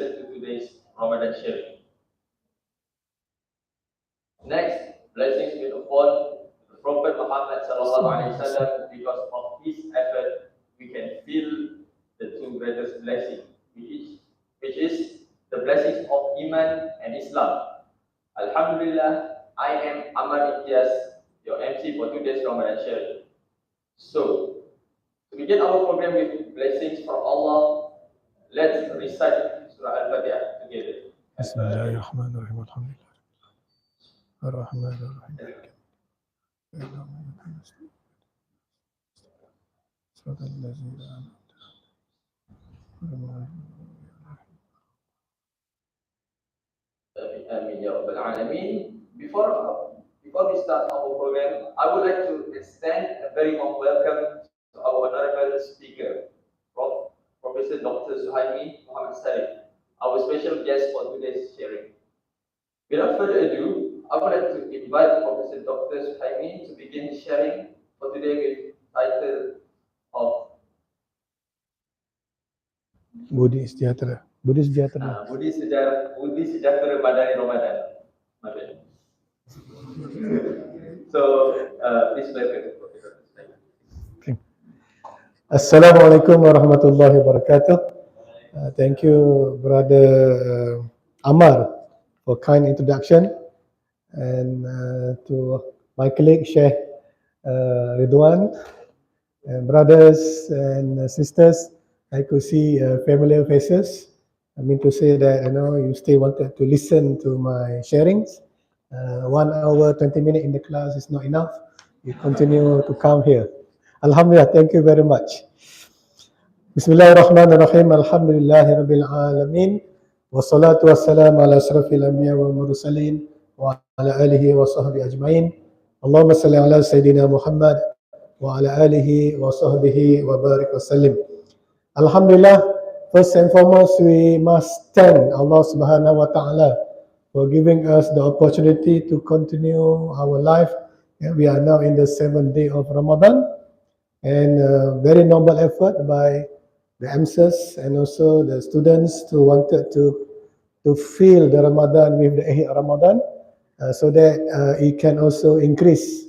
listen to today's Ramadan sharing. Next, blessings be upon the Prophet Muhammad sallallahu alaihi wasallam. Because of his effort, we can feel the two greatest blessings, which is the blessings of Iman and Islam. Alhamdulillah, I am Ahmad Ikhtias, your MC for today's Ramadan sharing. So, to begin our program with blessings from Allah, let's recite Surah Al-Fatiha together. Bismillahirrahmanirrahim. Alhamdulillah. Ar-Rahmanir-Rahim. Amin ya Rabbal Alameen. Before we start our program, I would like to extend a very warm welcome to our honorable speaker, Professor Dr. Suhaimi Mhd Sharif, our special guest for today's sharing. Without further ado, I would like to invite Professor Dr. Suhaimi to begin sharing for today with title of Budi Sejahtera. Budi Sejahtera. Budi Sejahtera Madani Ramadan. So, please welcome Professor. Okay. Assalamualaikum warahmatullahi wabarakatuh. Thank you, Brother Amar, for kind introduction, and to my colleague Sheikh Ridwan, brothers and sisters. I could see familiar faces. I mean to say that you still wanted to listen to my sharings. 1 hour 20 minutes in the class is not enough. You continue to come here. Alhamdulillah, thank you very much. Bismillahirrahmanirrahim. Alhamdulillahi Rabbil Alamin. Wassalatu wassalamu ala asrafil anbiya wal mursalin wa ala alihi wa sahbihi ajma'in. Allahumma salli ala Sayyidina Muhammad wa ala alihi wa sahbihi wa barik wa sallim. Alhamdulillah, first and foremost, we must thank Allah Subhanahu wa Ta'ala for giving us the opportunity to continue our life. We are now in the 7th day of Ramadan, and very noble effort by the AMSAs and also the students who wanted to fill the Ramadan with the Ahid Ramadan, so that it can also increase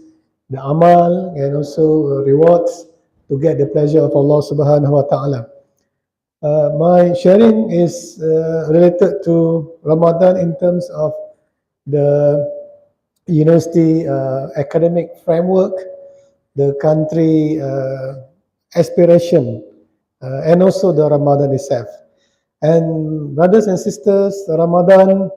the amal and also rewards to get the pleasure of Allah Subhanahu wa Ta'ala. My sharing is related to Ramadan in terms of the university academic framework, the country aspiration, and also the Ramadan itself. And brothers and sisters, Ramadan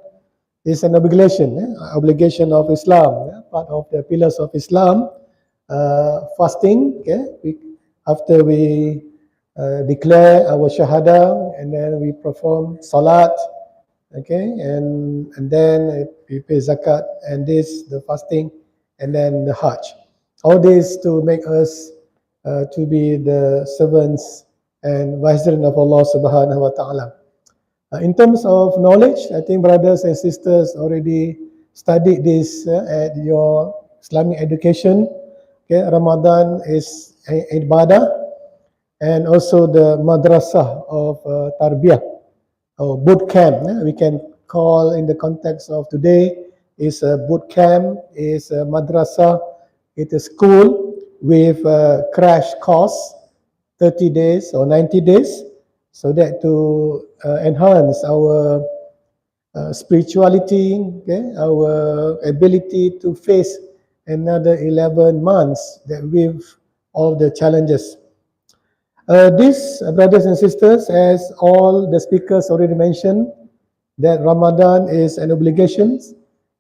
is an obligation of Islam, part of the pillars of Islam. Fasting, after we declare our shahada, and then we perform salat, and then we pay zakat, and this the fasting, and then the hajj. All this to make us to be the servants and viceroy of Allah Subhanahu wa Ta'ala. In terms of knowledge, I think brothers and sisters already studied this at your Islamic education. Ramadan is ibadah, and also the madrasah of tarbiyah or boot camp. We can call in the context of today is a boot camp, is a madrasah, it is school with a crash course, 30 days or 90 days, so that to enhance our spirituality, our ability to face another 11 months that with all the challenges. This, brothers and sisters, as all the speakers already mentioned, that Ramadan is an obligation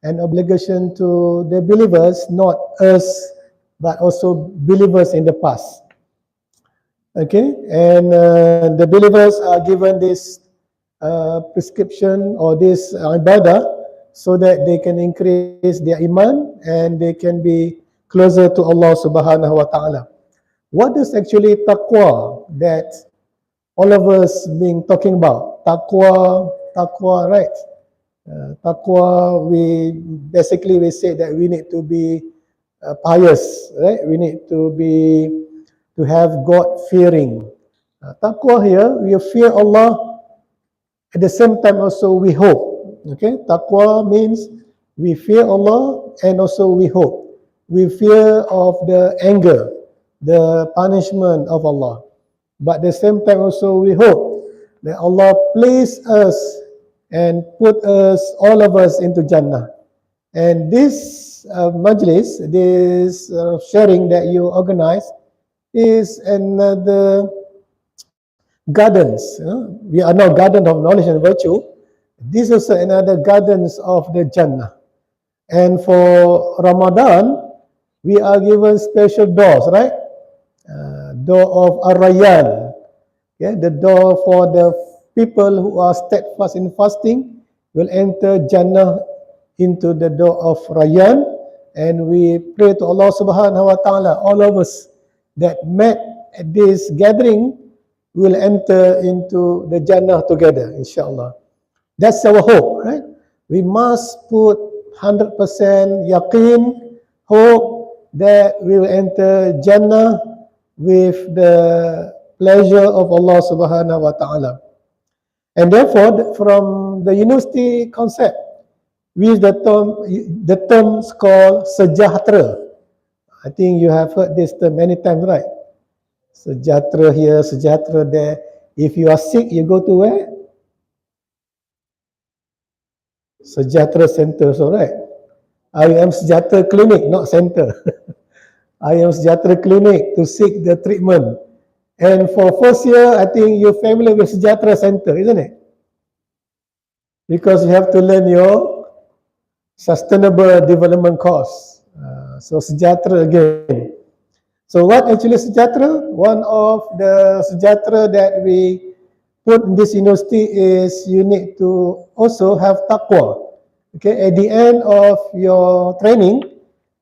to the believers, not us, but also believers in the past. And the believers are given this prescription or this ibadah so that they can increase their iman and they can be closer to Allah Subhanahu wa Ta'ala. What is actually taqwa that all of us being talking about? Taqwa, right? Taqwa, we say that we need to be pious, right? We need to have God fearing. Taqwa here, we fear Allah At the same time also we hope. Okay, taqwa means we fear Allah and also we hope. We fear of the anger, the punishment of Allah. But at the same time also we hope that Allah place us and put us, all of us, into Jannah. And this majlis, this sharing that you organize is another gardens. We are now garden of knowledge and virtue. This is another gardens of the Jannah. And for Ramadan, we are given special doors, right? Door of Ar-Rayyan, the door for the people who are steadfast in fasting will enter Jannah into the door of Rayyan. And we pray to Allah subhanahu wa ta'ala, all of us that met at this gathering will enter into the Jannah together, inshallah. That's our hope, right? We must put 100% yaqeen, hope that we will enter Jannah with the pleasure of Allah subhanahu wa ta'ala. And therefore, from the university concept, we use the terms called sejahtera. I think you have heard this term many times, right? Sejahtera here, sejahtera there. If you are sick, you go to where? Sejahtera Center, so right? I am Sejahtera Clinic, not center. I am Sejahtera Clinic to seek the treatment. And for first year, I think you're familiar with Sejahtera Center, isn't it? Because you have to learn your sustainable development course. So Sejahtera again. So what actually sejahtera? One of the sejahtera that we put in this university is you need to also have taqwa. Okay, at the end of your training,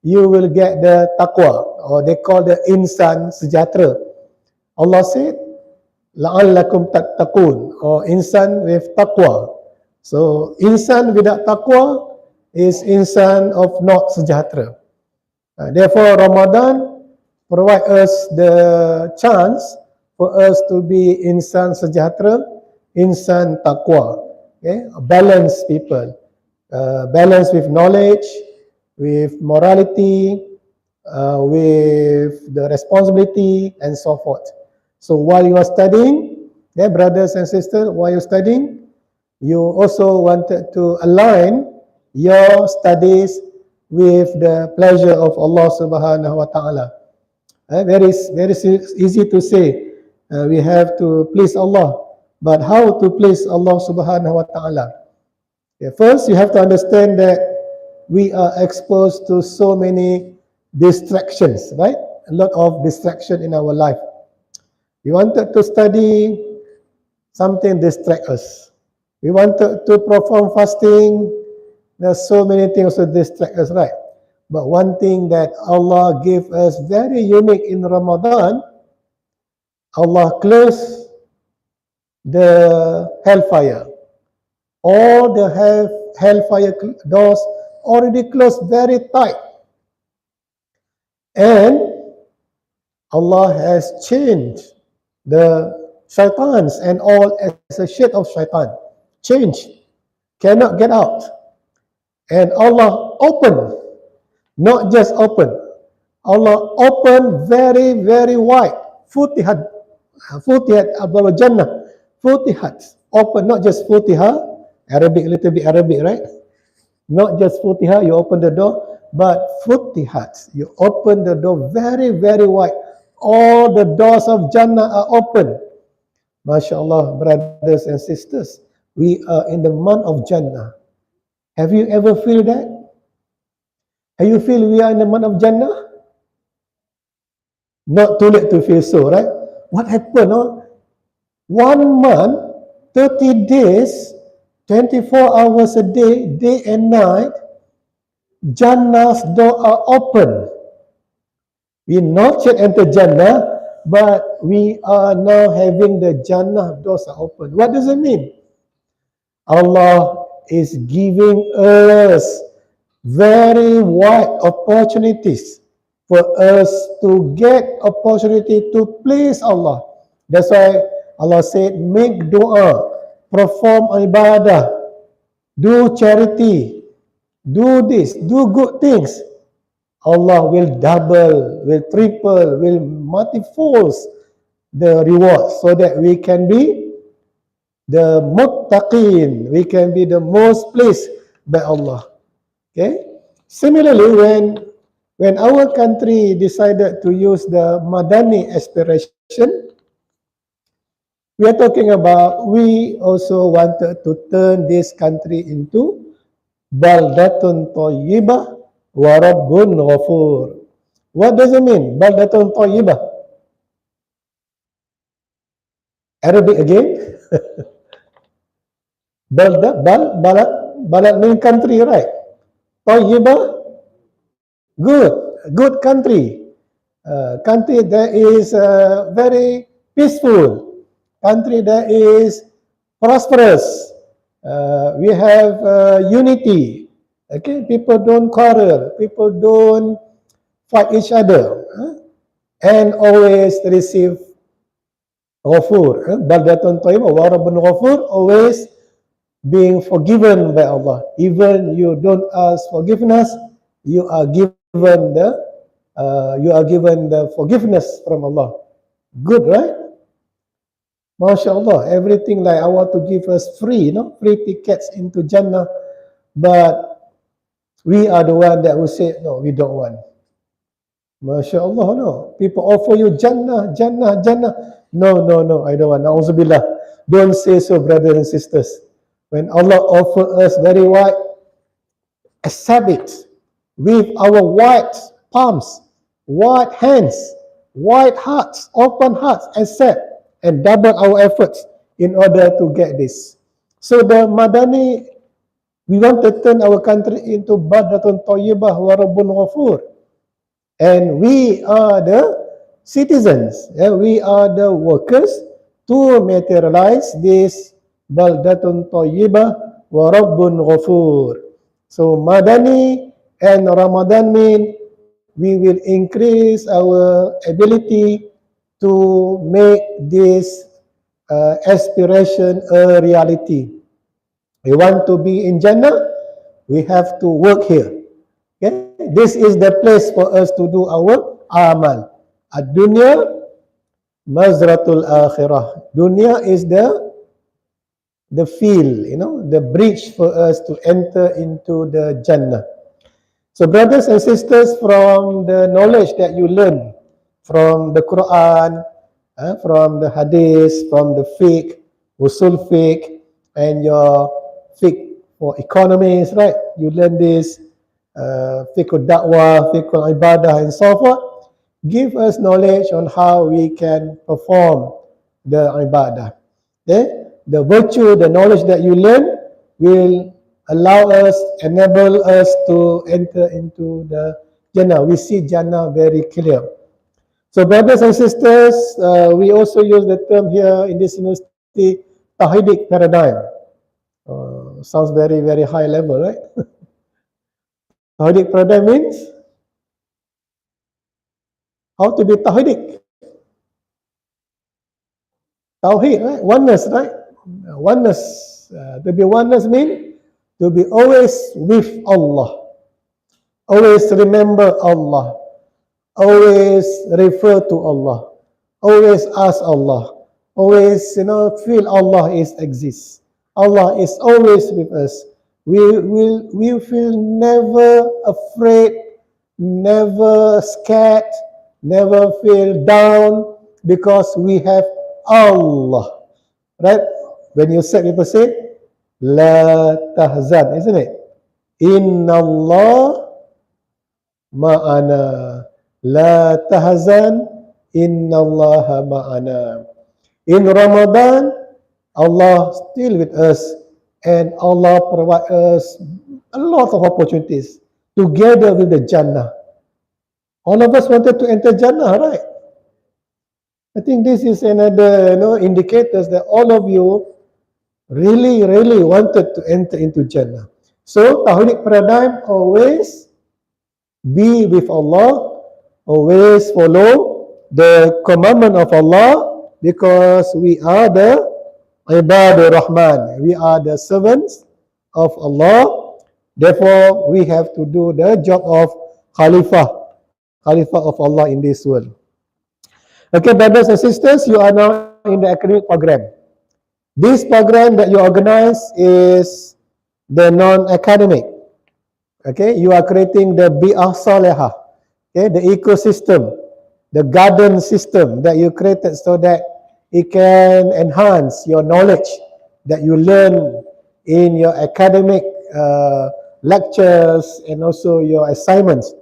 you will get the taqwa, or they call the insan sejahtera. Allah said, la'allakum tattaqun, or insan with taqwa. So insan without taqwa is insan of not sejahtera. Therefore, Ramadan provide us the chance for us to be insan sejahtera, insan taqwa, okay? Balanced people, balanced with knowledge, with morality, with the responsibility, and so forth. So while you are studying, brothers and sisters, while you're studying, you also wanted to align your studies with the pleasure of Allah subhanahu wa ta'ala. Very easy to say, we have to please Allah. But how to please Allah subhanahu wa ta'ala? First, you have to understand that we are exposed to so many distractions, right? A lot of distraction in our life. We wanted to study, something distract us. We wanted to perform fasting, there's so many things to distract us, right? But one thing that Allah gave us very unique in Ramadan, Allah closed the hellfire. All the hellfire doors already closed very tight. And Allah has changed the shaitans and all as a shade of shaitan. Change. Cannot get out. And Allah opened. Not just open. Allah opened very, very wide. Futihat. Futihat abwab Jannah. Futihat. Open, not just Futiha. Arabic, little bit Arabic, right? Not just Futiha, you open the door. But Futihat. You open the door very, very wide. All the doors of Jannah are open. MashaAllah, brothers and sisters. We are in the month of Jannah. Have you ever feel that? Have you feel we are in the month of Jannah? Not too late to feel so, right? What happened? 1 month, 30 days, 24 hours a day, day and night, Jannah's door are open. We not yet enter Jannah, but we are now having the Jannah doors are open. What does it mean? Allah is giving us very wide opportunities for us to get opportunity to please Allah. That's why Allah said, make dua, perform ibadah, do charity, do this, do good things, Allah will double, will triple, will multifold the reward so that we can be the muttaqin, we can be the most pleased by Allah. Okay. Similarly, when our country decided to use the Madani aspiration, we are talking about we also wanted to turn this country into baldatun tayyibah wa rabbun ghafur. What does it mean? Baldatun tayyibah. Arabic again. Balad mean country, right? Tayyibah, good country. Country that is very peaceful. Country that is prosperous. We have unity. Okay, people don't quarrel. People don't fight each other. And always receive ghafur. Baldatun tayyibah wa rabbun ghafur, always being forgiven by Allah. Even you don't ask forgiveness, you are given the forgiveness from Allah. Good, right? MashaAllah, everything like I want to give us free, free tickets into Jannah, but we are the one that will say, no, we don't want. MashaAllah, no. People offer you Jannah. No, I don't want. Na'udzubillah. Don't say so, brothers and sisters. When Allah offers us very wide, accept it with our white palms, white hands, white hearts, open hearts, accept and double our efforts in order to get this. So the Madani, we want to turn our country into Baldatun Tayyibah wa Rabbun Ghafur. And we are the citizens, we are the workers to materialize this Baldatun Tayyibah wa Rabbun Ghafur. So Madani and Ramadan mean we will increase our ability to make this aspiration a reality. We want to be in Jannah, we have to work here. Okay? This is the place for us to do our amal. Ad-dunya mazratul akhirah. Dunya is the field, the bridge for us to enter into the Jannah. So brothers and sisters, from the knowledge that you learn from the Quran, from the Hadith, from the fiqh, usul fiqh, and your fiqh for economies, right? You learn this, fiqh da'wah, fiqh ibadah, and so forth. Give us knowledge on how we can perform the ibadah. Okay? The virtue, the knowledge that you learn will allow us, enable us to enter into the Jannah. We see Jannah very clear. So brothers and sisters, we also use the term here in this university, Tawhidic paradigm. Sounds very, very high level, right? Tawhidic paradigm means how to be Tawhidic. Tawhid, right? Oneness, right? Oneness. To be oneness means to be always with Allah. Always remember Allah. Always refer to Allah. Always ask Allah. Always, feel Allah exists. Allah is always with us. We feel never afraid, never scared, never feel down because we have Allah. Right? When you say, people say, La tahzan, isn't it? Inna Allah ma'ana. La tahzan, inna Allah ma'ana. In Ramadan, Allah still with us, and Allah provide us a lot of opportunities together with the Jannah. All of us wanted to enter Jannah, right? I think this is another indicators that all of you really wanted to enter into Jannah. So Tawhidic paradigm, always be with Allah, always follow the commandment of Allah, because we are the Ibadur Rahman. We are the servants of Allah. Therefore, we have to do the job of Khalifah of Allah in this world. Okay, brothers and sisters, you are now in the academic program. This program that you organize is the non-academic. Okay, you are creating the bi'ah salihah, okay, the ecosystem, the garden system that you created so that it can enhance your knowledge that you learn in your academic lectures and also your assignments.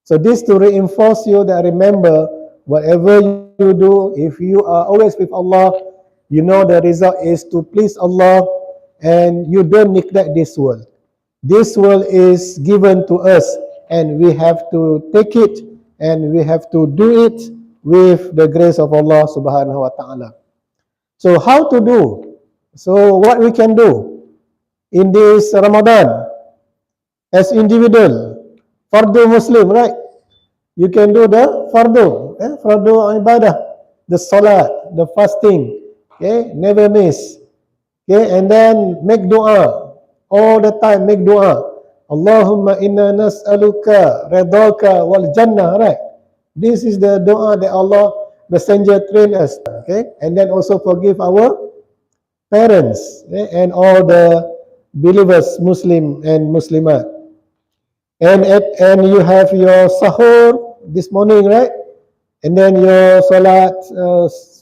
So this to reinforce you that remember, whatever you do, if you are always with Allah, you know the result is to please Allah, and you don't neglect this world. This world is given to us, and we have to take it, and we have to do it with the grace of Allah subhanahu wa ta'ala. So how to do? So what we can do in this Ramadan as individual, fardu Muslim, right? You can do the fardu ibadah, the salat, the fasting, okay, never miss. Okay, and then make dua all the time. Make dua. Allahumma inna nas'aluka redaka wal jannah. Right. This is the dua that Allah Messenger trained us. Okay, and then also forgive our parents, okay, and all the believers, Muslim and Muslimat. And you have your sahur this morning, right? And then your salat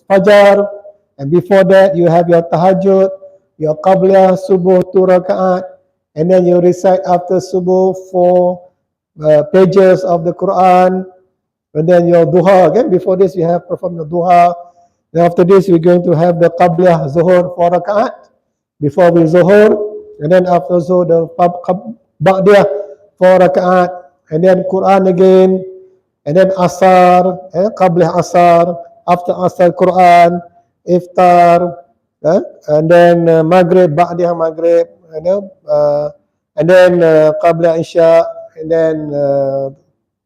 fajar, and before that you have your tahajud, your qabliyah subuh 2 rakaat, and then you recite after subuh 4 pages of the Quran, and then your duha again. Before this you have performed your duha. Then after this we're going to have the qabliyah zuhur 4 rakaat before we zuhur, and then after zuhur the ba'diyah 4 rakaat, and then Quran again, and then asar, qabliyah asar, after asar Quran, iftar, and then maghrib, ba'diyah maghrib, and then qabliyah isya, and then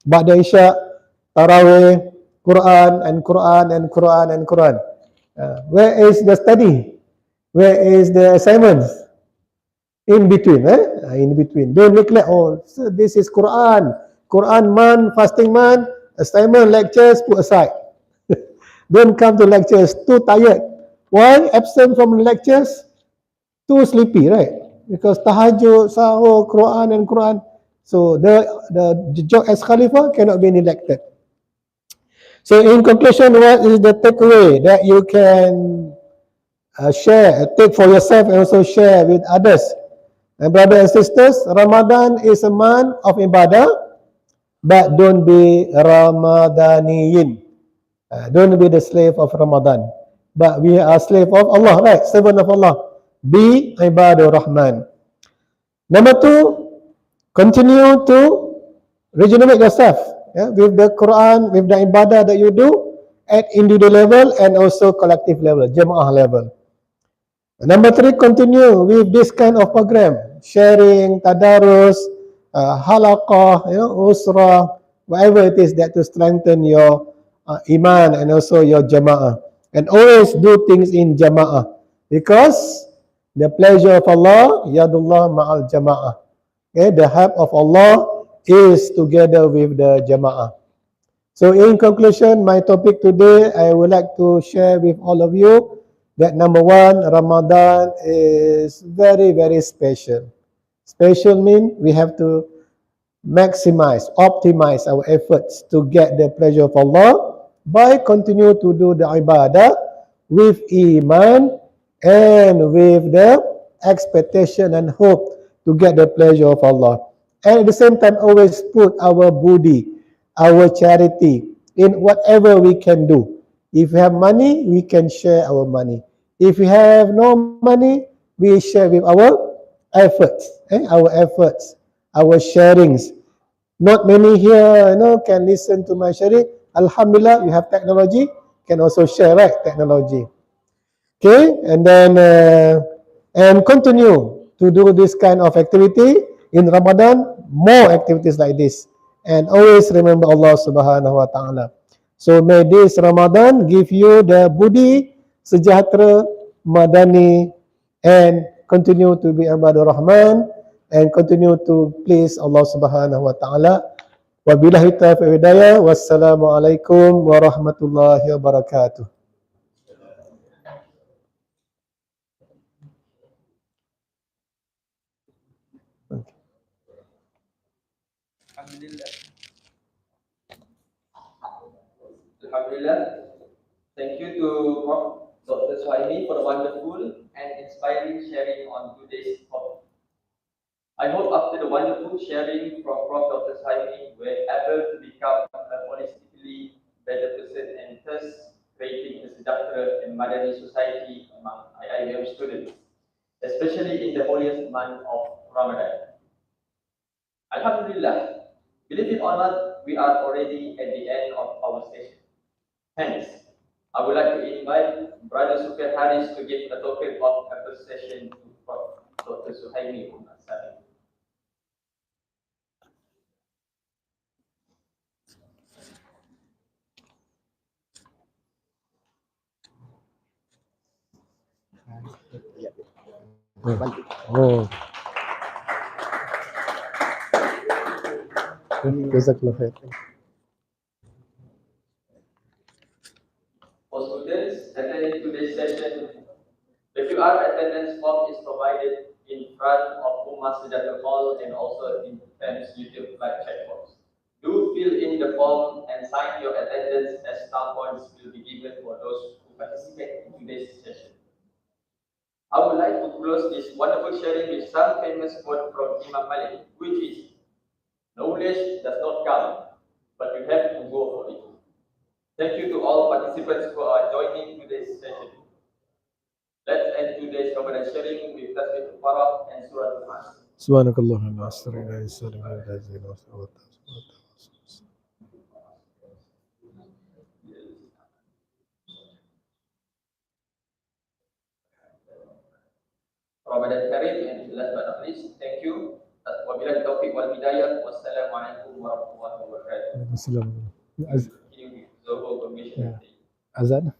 ba'diyah isya, tarawih, Quran and Quran and Quran and Quran. Where is the study? Where is the assignments? In between, in between. Don't neglect all. So this is Quran month, fasting month, assignment, lectures, put aside. Don't come to lectures too tired. Why? Absent from lectures, too sleepy, right? Because tahajud, sahur, Quran and Quran. So the job as Khalifah cannot be neglected. So in conclusion, what is the takeaway that you can share, take for yourself and also share with others? And brothers and sisters, Ramadan is a month of ibadah, but don't be Ramadaniyin. Don't be the slave of Ramadan. But we are slave of Allah, right? Servant of Allah. Be Ibadur Rahman. Number 2, continue to regenerate yourself, with the Quran, with the ibadah that you do at individual level and also collective level, Jamaah level. Number 3, continue with this kind of program, sharing, tadarus, halaqah, usrah, whatever it is that to strengthen your iman and also your jama'ah. And always do things in jama'ah, because the pleasure of Allah, yadullah ma'al jama'ah. Okay, the help of Allah is together with the jama'ah. So in conclusion, my topic today, I would like to share with all of you that number 1, Ramadan is very, very special. Special means we have to maximize, optimize our efforts to get the pleasure of Allah by continue to do the ibadah with iman and with the expectation and hope to get the pleasure of Allah. And at the same time, always put our budi, our charity in whatever we can do. If we have money, we can share our money. If we have no money, we share with our efforts, our sharings. Not many here, can listen to my sharing. Alhamdulillah, you have technology, can also share, right? Technology. Okay, and then and continue to do this kind of activity in Ramadan. More activities like this, and always remember Allah Subhanahu wa Taala. So may this Ramadan give you the budi sejahtera, Madani, and continue to be Ibadur Rahman, and continue to please Allah Subhanahu wa Ta'ala. Wabillahi taufiq hidayah. Wassalamualaikum warahmatullahi wabarakatuh. Alhamdulillah. Alhamdulillah. Thank you to Prof. Dr. Suhaimi for the wonderful and inspiring sharing on today's topic. I hope after the wonderful sharing from Prof. Dr. Suhaimi, we're able to become a holistically better person and thus creating a sejahtera and Madani society among IIBM students, especially in the holiest month of Ramadan. Alhamdulillah, believe it or not, we are already at the end of our session. Hence, I would like to invite Brother Sufyan Haris to give a token of appreciation to Prof. Dr. Suhaimi Mhd Sharif. Oh. Jazakallah khair. For students attending today's session, the QR attendance form is provided in front of Ummah Sejahtera Hall and also in Thames YouTube live chat box. Do fill in the form and sign your attendance as star points will be given for those who participate in today's session. I would like to close this wonderful sharing with some famous quote from Imam Malik, which is, knowledge does not come, but you have to go for it. Thank you to all participants who are joining today's session. Let's end today's Ramadan sharing with Tasbih Farah and Surah Al-Nas. Subhanakallahumma wa bihamdika. Ramadan Kareem, and last but not least, thank you. Wabillahi taufiq wal hidayah. Wassalamualaikum warahmatullahi wabarakatuh. Assalamualaikum. Zoho permission. Azan.